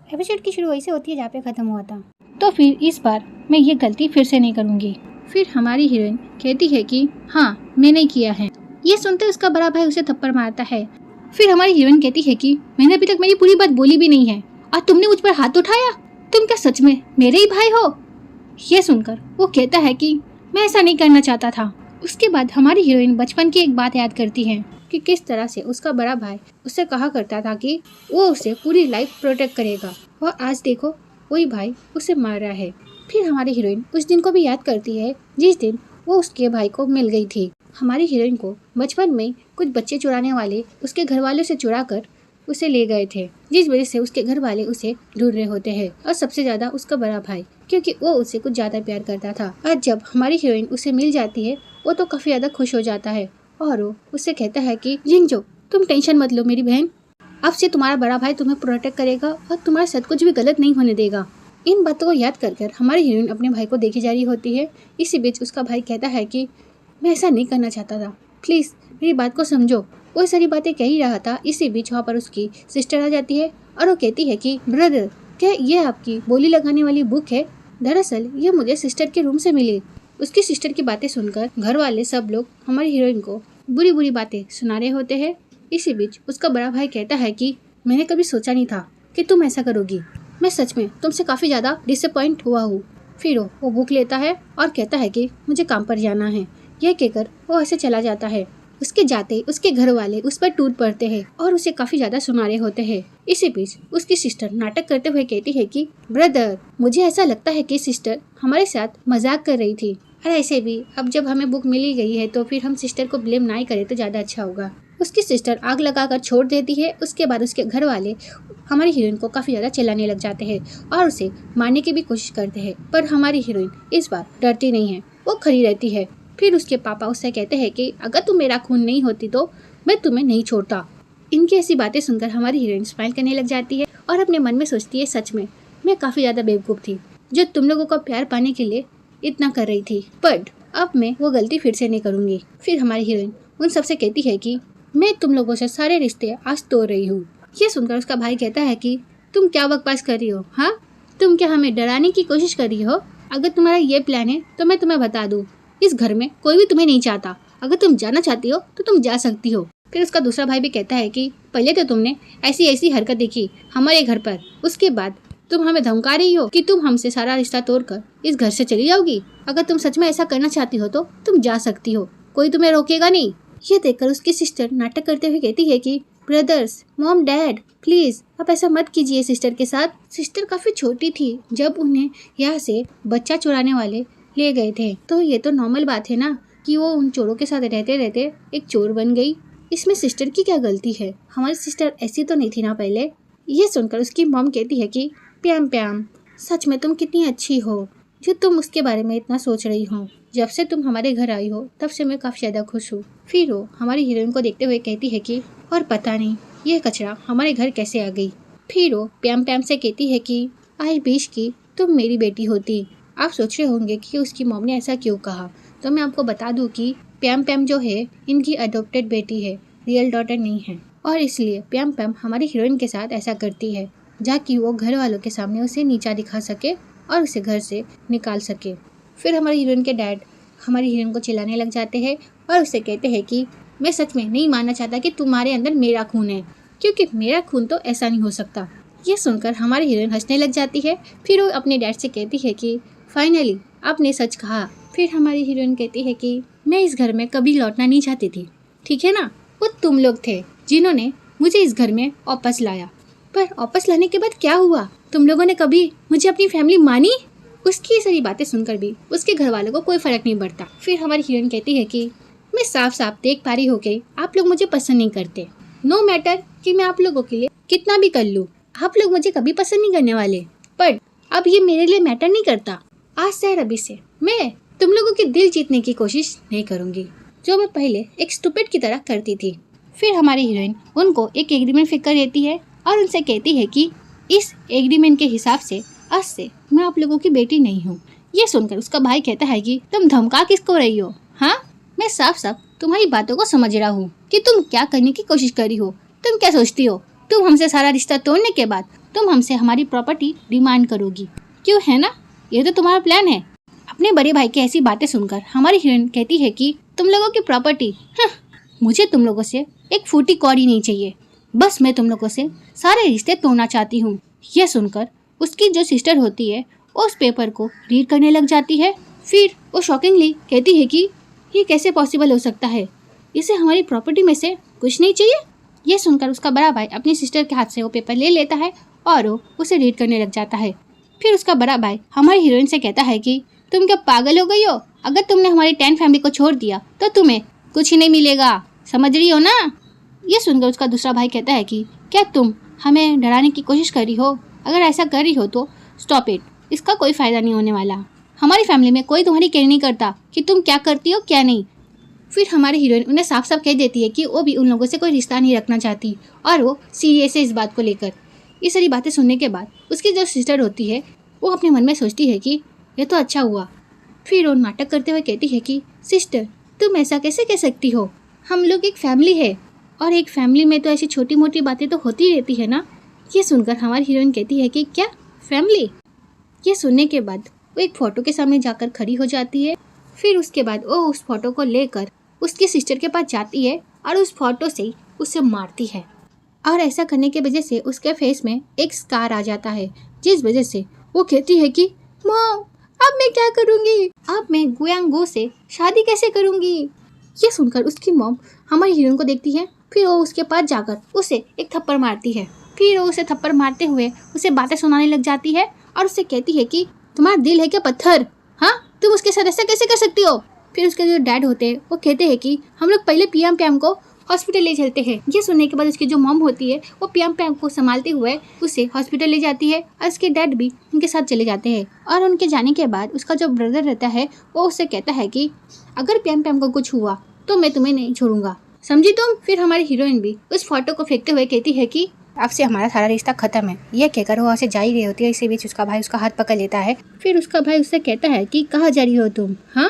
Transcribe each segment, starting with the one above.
Episode की शुरू ऐसे होती है जहाँ पे खत्म हुआ था। तो फिर इस बार मैं ये गलती फिर से नहीं करूँगी। फिर हमारी हीरोइन कहती है कि हाँ मैंने किया है। ये सुनते उसका बड़ा भाई उसे थप्पड़ मारता है। फिर हमारी हीरोइन कहती है कि मैंने अभी तक मेरी पूरी बात बोली भी नहीं है और तुमने मुझ पर हाथ उठाया। तुम क्या सच में मेरे ही भाई हो? ये सुनकर वो कहता है कि मैं ऐसा नहीं करना चाहता था। उसके बाद हमारी हीरोइन बचपन की एक बात याद करती है कि किस तरह से उसका बड़ा भाई उससे कहा करता था कि वो उसे पूरी लाइफ प्रोटेक्ट करेगा, और आज देखो वही भाई उसे मार रहा है। फिर हमारी हीरोइन उस दिन को भी याद करती है जिस दिन वो उसके भाई को मिल गई थी। हमारी हीरोइन को बचपन में कुछ बच्चे चुराने वाले उसके घर वालों से चुरा कर उसे ले गए थे, जिस वजह से उसके घर वाले उसे ढूंढ रहे होते हैं, और सबसे ज्यादा उसका बड़ा भाई, क्योंकि वो उसे कुछ ज्यादा प्यार करता था। और जब हमारी हीरोइन उसे मिल जाती है वो तो काफी ज्यादा खुश हो जाता है और वो उससे कहता है कि जिंगजो तुम टेंशन मत लो मेरी बहन, अब से तुम्हारा बड़ा भाई तुम्हें प्रोटेक्ट करेगा और तुम्हारे साथ कुछ भी गलत नहीं होने देगा। इन बातों को याद कर हमारी हीरोइन अपने भाई को देखे जा रही होती है। इसी बीच उसका भाई कहता है कि मैं ऐसा नहीं करना चाहता था, प्लीज मेरी बात को समझो। वो सारी बातें कह ही रहा था। इसी बीच वहाँ पर उसकी सिस्टर आ जाती है और वो कहती है कि ब्रदर क्या ये आपकी बोली लगाने वाली बुक है? दरअसल ये मुझे सिस्टर के रूम से मिली। उसकी सिस्टर की बातें सुनकर घर वाले सब लोग हमारी हीरोइन को बुरी बुरी बातें सुना रहे होते हैं। इसी बीच उसका बड़ा भाई कहता है कि मैंने कभी सोचा नहीं था कि तुम ऐसा करोगी, मैं सच में तुमसे काफी ज्यादा डिसअपॉइंट हुआ हूँ। फिर वो बुक लेता है और कहता है कि मुझे काम पर जाना है। यह कहकर वो ऐसे चला जाता है। उसके जाते उसके घर वाले उस पर टूट पड़ते हैं और उसे काफी ज्यादा सुना रहे होते हैं। इसी बीच उसकी सिस्टर नाटक करते हुए कहती है कि ब्रदर मुझे ऐसा लगता है कि सिस्टर हमारे साथ मजाक कर रही थी, और ऐसे भी अब जब हमें बुक मिली गई है तो फिर हम सिस्टर को ब्लेम ना ही करें तो ज्यादा अच्छा होगा। उसकी सिस्टर आग लगाकर छोड़ देती है। उसके बाद उसके घर वाले हमारी हीरोइन को काफी ज्यादा चिल्लाने लग जाते हैं और उसे मारने की भी कोशिश करते हैं, पर हमारी हीरोइन इस बार डरती नहीं है, वो खड़ी रहती है। फिर उसके पापा उससे कहते हैं कि अगर तुम मेरा खून नहीं होती तो मैं तुम्हें नहीं छोड़ता। इनकी ऐसी बातें सुनकर हमारी हीरोइन स्माइल करने लग जाती है और अपने मन में सोचती है सच में मैं काफी ज्यादा बेवकूफ थी जो तुम लोगों का प्यार पाने के लिए इतना कर रही थी, बट अब मैं वो गलती फिर से नहीं करूंगी। फिर हमारी हीरोइन उन सबसे कहती है कि मैं तुम लोगों से सारे रिश्ते आज तोड़ रही हूँ। ये सुनकर उसका भाई कहता है कि तुम क्या बकवास कर रही हो? हाँ, तुम क्या हमें डराने की कोशिश कर रही हो? अगर तुम्हारा ये प्लान है तो मैं तुम्हें बता दूं, इस घर में कोई भी तुम्हें नहीं चाहता। अगर तुम जाना चाहती हो तो तुम जा सकती हो। फिर उसका दूसरा भाई भी कहता है कि पहले तो तुमने ऐसी ऐसी हरकत देखी हमारे घर पर, उसके बाद तुम हमें धमका रही हो कि तुम हमसे सारा रिश्ता तोड़कर इस घर से चली जाओगी। अगर तुम सच में ऐसा करना चाहती हो तो तुम जा सकती हो, कोई तुम्हें रोकेगा नहीं। ये देखकर उसकी सिस्टर नाटक करते हुए कहती है कि ब्रदर्स, मॉम, डैड, प्लीज आप ऐसा मत कीजिए सिस्टर के साथ। सिस्टर काफी छोटी थी जब उन्हें यहाँ से बच्चा चुराने वाले ले गए थे, तो ये तो नॉर्मल बात है ना कि वो उन चोरों के साथ रहते रहते एक चोर बन गई। इसमें सिस्टर की क्या गलती है? हमारी सिस्टर ऐसी तो नहीं थी ना पहले। ये सुनकर उसकी मॉम कहती है कि प्याम प्याम, सच में तुम कितनी अच्छी हो जो तुम उसके बारे में इतना सोच रही हो। जब से तुम हमारे घर आई हो तब से मैं काफी ज्यादा खुश हूँ। फिर वो हमारी हीरोइन को देखते हुए कहती है कि और पता नहीं ये कचरा हमारे घर कैसे आ गई। फिर वो प्याम प्याम से कहती है कि आई विश की तुम मेरी बेटी होती। आप सोच रहे होंगे कि उसकी मॉम ने ऐसा क्यों कहा, तो मैं आपको बता दूं कि प्याम प्याम जो है इनकी अडॉप्टेड बेटी है, रियल डॉटर नहीं है, और इसलिए प्याम प्याम हमारी हीरोइन के साथ ऐसा करती है ताकि वो घर वालों के सामने उसे नीचा दिखा सके और उसे घर से निकाल सके। फिर हमारी हीरोइन के डैड हमारी हीरोइन को चिल्लाने लग जाते हैं और उसे कहते हैं कि मैं सच में नहीं मानना चाहता कि तुम्हारे अंदर मेरा खून है, क्योंकि मेरा खून तो ऐसा नहीं हो सकता। ये सुनकर हमारी हीरोइन हंसने लग जाती है। फिर वो अपने डैड से कहती है कि फाइनली आपने सच कहा। फिर हमारी हीरोइन कहती है कि मैं इस घर में कभी लौटना नहीं चाहती थी, ठीक है ना? वो तुम लोग थे जिन्होंने मुझे इस घर में वापस लाया, पर वापस लाने के बाद क्या हुआ? तुम लोगों ने कभी मुझे अपनी फैमिली मानी? उसकी ये सारी बातें सुनकर भी उसके घर वालों को कोई फर्क नहीं पड़ता। फिर हमारी हीरोइन कहती है कि मैं साफ साफ देख पा रही हूँ कि आप लोग मुझे पसंद नहीं करते। नो मैटर कि मैं आप लोगों के लिए कितना भी कर लूँ, आप लोग मुझे कभी पसंद नहीं करने वाले। पर अब ये मेरे लिए मैटर नहीं करता। आज से अभी से मैं तुम लोगों के दिल जीतने की कोशिश नहीं करूंगी, जो मैं पहले एक स्टूपिड की तरह करती थी। फिर हमारी हीरोइन उनको एक एग्रीमेंट फिक्र देती है और उनसे कहती है कि इस एग्रीमेंट के हिसाब से आज से मैं आप लोगों की बेटी नहीं हूँ। ये सुनकर उसका भाई कहता है कि तुम धमका किसको रही हो? हाँ, मैं साफ साफ तुम्हारी बातों को समझ रहा हूँ कि तुम क्या करने की कोशिश कर रही हो। तुम क्या सोचती हो तुम हमसे सारा रिश्ता तोड़ने के बाद तुम हमसे हमारी प्रॉपर्टी डिमांड करोगी, क्यों है ना? ये तो तुम्हारा प्लान है। अपने बड़े भाई की ऐसी बातें सुनकर हमारी हीरोइन कहती है कि तुम लोगों की प्रॉपर्टी, मुझे तुम लोगों से एक फूटी कौड़ी नहीं चाहिए, बस मैं तुम लोगों से सारे रिश्ते तोड़ना चाहती हूँ। यह सुनकर उसकी जो सिस्टर होती है उस पेपर को रीड करने लग जाती है। फिर वो शॉकिंगली कहती है कि ये कैसे पॉसिबल हो सकता है, इसे हमारी प्रॉपर्टी में से कुछ नहीं चाहिए। ये सुनकर उसका बड़ा भाई अपनी सिस्टर के हाथ से वो पेपर ले लेता है और वो उसे रीड करने लग जाता है। फिर उसका बड़ा भाई हमारी हीरोइन से कहता है कि तुम क्या पागल हो गई हो? अगर तुमने हमारी 10 फैमिली को छोड़ दिया तो तुम्हें कुछ ही नहीं मिलेगा, समझ रही हो ना? ये सुनकर उसका दूसरा भाई कहता है कि क्या तुम हमें डराने की कोशिश कर रही हो? अगर ऐसा कर रही हो तो स्टॉप इट, इसका कोई फ़ायदा नहीं होने वाला। हमारी फैमिली में कोई तुम्हारी केयर नहीं करता कि तुम क्या करती हो क्या नहीं। फिर हमारी हीरोइन उन्हें साफ साफ कह देती है कि वो भी उन लोगों से कोई रिश्ता नहीं रखना चाहती और वो सीरियस है इस बात को लेकर। ये सारी बातें सुनने के बाद उसकी जो सिस्टर होती है वो अपने मन में सोचती है कि ये तो अच्छा हुआ। फिर वो नाटक करते हुए कहती है कि सिस्टर तुम ऐसा कैसे कह सकती हो, हम लोग एक फैमिली है और एक फैमिली में तो ऐसी छोटी मोटी बातें तो होती रहती है ना। ये सुनकर हमारी हीरोइन कहती है कि क्या फैमिली? ये सुनने के बाद वो एक फ़ोटो के सामने जाकर खड़ी हो जाती है। फिर उसके बाद वो उस फोटो को लेकर उसकी सिस्टर के पास जाती है और उस फोटो से उसे मारती है और ऐसा करने की वजह से उसके फेस में एक स्कार आ जाता है, जिस वजह से वो कहती है कि मॉम अब मैं क्या करूँगी, अब मैं गुयांगो से शादी कैसे करूँगी। ये सुनकर उसकी मॉम हमारी हीरोइन को देखती है। फिर वो उसके पास जाकर उसे एक थप्पड़ मारती है। फिर वो उसे थप्पड़ मारते हुए उसे बातें सुनाने लग जाती है और उससे कहती है कि तुम्हारा दिल है क्या पत्थर, हाँ तुम उसके साथ ऐसा कैसे कर सकती हो। फिर उसके जो डैड होते हैं वो कहते हैं कि हम लोग पहले पीएम को हॉस्पिटल ले चलते हैं। ये सुनने के बाद उसकी जो मॉम होती है वो पीएम को संभालते हुए उसे हॉस्पिटल ले जाती है और उसके डैड भी उनके साथ चले जाते हैं। और उनके जाने के बाद उसका जो ब्रदर रहता है वो उससे कहता है कि अगर पीएम को कुछ हुआ तो मैं तुम्हें नहीं छोड़ूंगा, समझी तुम। फिर हमारी हीरोइन भी उस फोटो को फेंकते हुए कहती है कि अब से हमारा सारा रिश्ता खत्म है। ये कहकर वो वहाँ से जा ही रही होती है, इसी बीच उसका भाई उसका हाथ पकड़ लेता है। फिर उसका भाई उससे कहता है कि कहाँ जा रही हो तुम, हाँ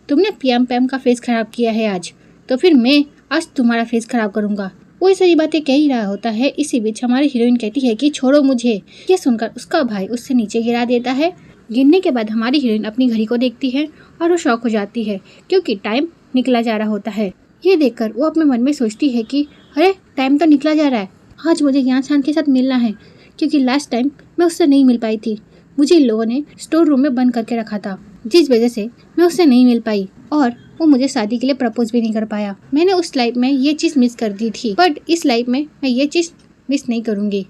तुमने पीएम का फेस खराब किया है आज, तो फिर मैं आज तुम्हारा फेस खराब करूंगा। वो ये सारी बातें कह ही रहा होता है, इसी बीच हमारी हीरोइन कहती है कि छोड़ो मुझे। ये सुनकर उसका भाई उससे नीचे गिरा देता है। गिरने के बाद हमारी हीरोइन अपनी घड़ी को देखती है और वो शॉक हो जाती है क्योंकि टाइम निकला जा रहा होता है। ये देखकर वो अपने मन में सोचती है कि अरे टाइम तो निकला जा रहा है, आज मुझे यान शान के साथ मिलना है क्योंकि लास्ट टाइम मैं उससे नहीं मिल पाई थी। मुझे इन लोगों ने स्टोर रूम में बंद करके रखा था, जिस वजह से मैं उससे नहीं मिल पाई और वो मुझे शादी के लिए प्रपोज भी नहीं कर पाया। मैंने उस लाइफ में ये चीज़ मिस कर दी थी, बट इस लाइफ में मैं ये चीज़ मिस नहीं करूँगी।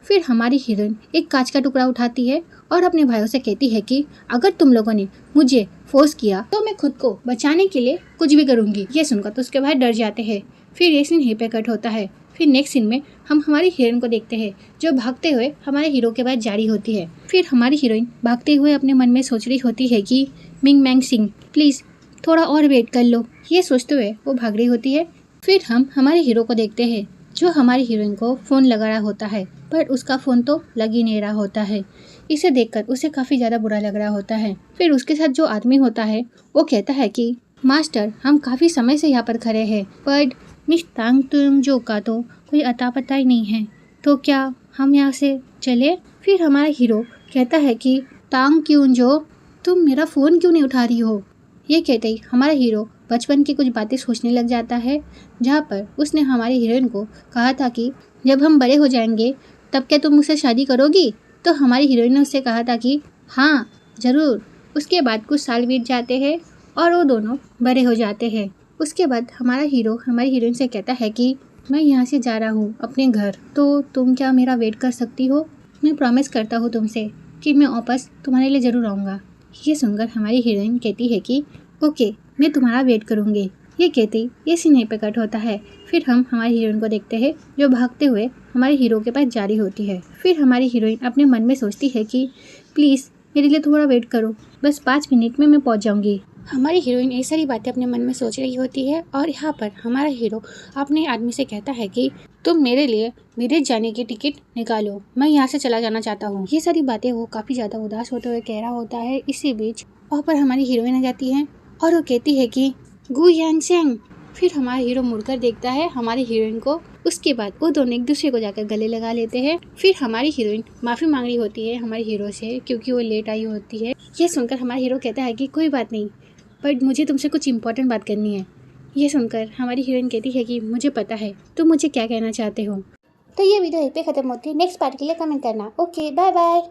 फिर हमारी हीरोइन एक कांच का टुकड़ा उठाती है और अपने भाइयों से कहती है कि अगर तुम लोगों ने मुझे फोर्स किया तो मैं खुद को बचाने के लिए कुछ भी करूँगी। ये सुनकर तो उसके भाई डर जाते हैं। फिर ये सीन यहीं पे कट होता है। फिर नेक्स्ट सीन में हम हमारी हीरोइन को देखते हैं जो भागते हुए हमारे हीरो के पास जा रही होती है। फिर हमारी हीरोइन भागते हुए अपने मन में सोच रही होती है कि मिंग मैंग सिंह प्लीज़ थोड़ा और वेट कर लो। ये सोचते हुए वो भाग रही होती है। फिर हम हमारे हीरो को देखते हैं जो हमारी हीरोइन को फ़ोन लगा रहा होता है, पर उसका फ़ोन तो लग ही नहीं रहा होता है। इसे देखकर उसे काफ़ी ज़्यादा बुरा लग रहा होता है। फिर उसके साथ जो आदमी होता है वो कहता है कि मास्टर हम काफ़ी समय से यहाँ पर खड़े हैं, पर मिस तांग तुम जो का तो कोई अता पता ही नहीं है, तो क्या हम यहाँ से चले। फिर हमारा हीरो कहता है कि तांग क्यों जो तुम मेरा फ़ोन क्यों नहीं उठा रही हो। ये कहते ही हमारा हीरो बचपन की कुछ बातें सोचने लग जाता है, जहाँ पर उसने हमारी हीरोइन को कहा था कि जब हम बड़े हो जाएंगे तब क्या तुम मुझसे शादी करोगी। तो हमारी हीरोइन ने उससे कहा था कि हाँ ज़रूर। उसके बाद कुछ साल बीत जाते हैं और वो दोनों बड़े हो जाते हैं। उसके बाद हमारा हीरो हमारी हीरोइन से कहता है कि मैं यहाँ से जा रहा हूँ अपने घर, तो तुम क्या मेरा वेट कर सकती हो। मैं प्रॉमिस करता हूँ तुमसे कि मैं वापस तुम्हारे लिए ज़रूर आऊँगा। ये सुनकर हमारी हीरोइन कहती है कि ओके मैं तुम्हारा वेट करूँगी। ये कहते ही ये सीन यहीं पे कट होता है। फिर हम हमारी हीरोइन को देखते हैं जो भागते हुए हमारे हीरो के पास जा रही होती है। फिर हमारी हीरोइन अपने मन में सोचती है कि प्लीज़ मेरे लिए थोड़ा वेट करो, बस 5 मिनट में मैं पहुँच जाऊँगी। हमारी हीरोइन ये सारी बातें अपने मन में सोच रही होती है और यहाँ पर हमारा हीरो अपने आदमी से कहता है कि तुम मेरे लिए विदेश जाने की टिकट निकालो, मैं यहाँ से चला जाना चाहता हूँ। ये सारी बातें वो काफ़ी ज़्यादा उदास होते हुए कह रहा होता है। इसी बीच वहाँ पर हमारी हीरोइन आ जाती है और वो कहती है कि गु यांग सेंग। फिर हमारा हीरो मुड़कर देखता है हमारी हीरोइन को, उसके बाद वो दोनों एक दूसरे को जाकर गले लगा लेते हैं। फिर हमारी हीरोइन माफी मांग रही होती है हमारे हीरो से, क्योंकि वो लेट आई होती है। ये सुनकर हमारा हीरो कहता है कि कोई बात नहीं, बट मुझे तुमसे कुछ इंपॉर्टेंट बात करनी है। ये सुनकर हमारी हीरोइन कहती है कि मुझे पता है तुम मुझे क्या कहना चाहते हो। तो ये वीडियो यहीं पे खत्म होती है। नेक्स्ट पार्ट के लिए कमेंट करना। Okay, bye bye.